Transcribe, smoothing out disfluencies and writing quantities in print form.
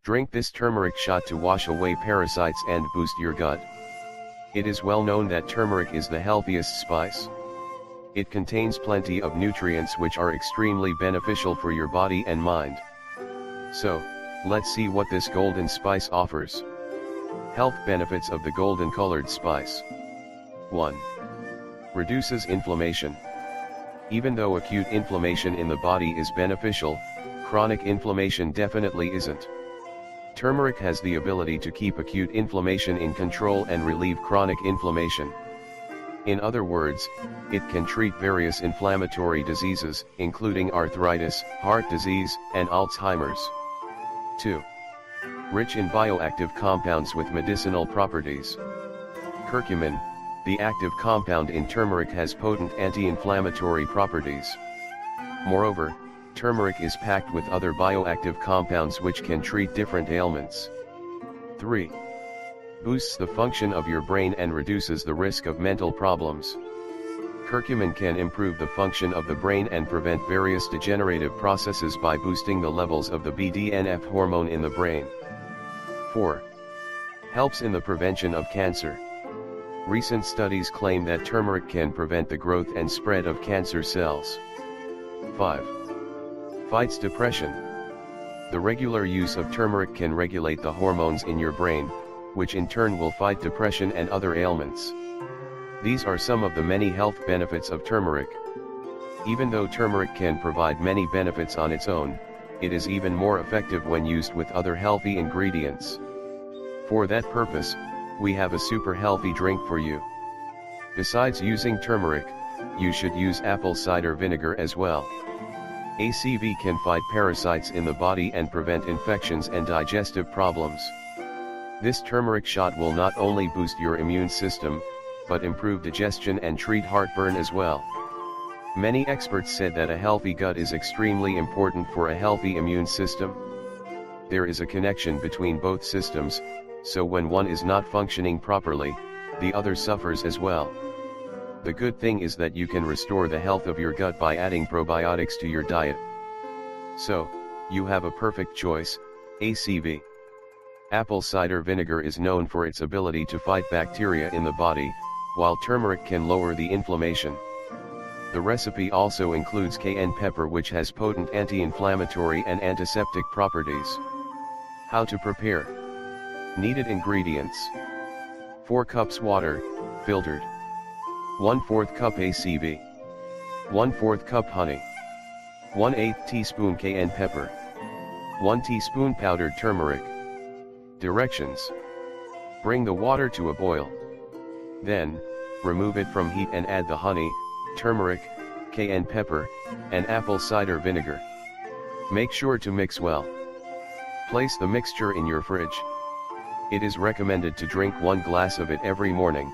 Drink this turmeric shot to wash away parasites and boost your gut. It is well known that turmeric is the healthiest spice. It contains plenty of nutrients which are extremely beneficial for your body and mind. So, let's see what this golden spice offers. Health benefits of the golden colored spice. 1. Reduces inflammation. Even though acute inflammation in the body is beneficial, chronic inflammation definitely isn't. Turmeric has the ability to keep acute inflammation in control and relieve chronic inflammation. In other words, it can treat various inflammatory diseases, including arthritis, heart disease, and Alzheimer's. 2. Rich in bioactive compounds with medicinal properties. Curcumin, the active compound in turmeric, has potent anti-inflammatory properties. Moreover, turmeric is packed with other bioactive compounds which can treat different ailments. 3. Boosts the function of your brain and reduces the risk of mental problems. Curcumin can improve the function of the brain and prevent various degenerative processes by boosting the levels of the BDNF hormone in the brain. 4. Helps in the prevention of cancer. Recent studies claim that turmeric can prevent the growth and spread of cancer cells. 5. Fights depression. The regular use of turmeric can regulate the hormones in your brain, which in turn will fight depression and other ailments. These are some of the many health benefits of turmeric. Even though turmeric can provide many benefits on its own, it is even more effective when used with other healthy ingredients. For that purpose, we have a super healthy drink for you. Besides using turmeric, you should use apple cider vinegar as well. ACV can fight parasites in the body and prevent infections and digestive problems. This turmeric shot will not only boost your immune system, but improve digestion and treat heartburn as well. Many experts said that a healthy gut is extremely important for a healthy immune system. There is a connection between both systems, so when one is not functioning properly, the other suffers as well. The good thing is that you can restore the health of your gut by adding probiotics to your diet. So, you have a perfect choice, ACV. Apple cider vinegar is known for its ability to fight bacteria in the body, while turmeric can lower the inflammation. The recipe also includes cayenne pepper, which has potent anti-inflammatory and antiseptic properties. How to prepare? Needed ingredients: 4 cups water, filtered. 1/4 cup ACV. 1/4 cup honey. 1/8 teaspoon cayenne pepper. 1 teaspoon powdered turmeric. Directions: bring the water to a boil. Then, remove it from heat and add the honey, turmeric, cayenne pepper, and apple cider vinegar. Make sure to mix well. Place the mixture in your fridge. It is recommended to drink 1 glass of it every morning.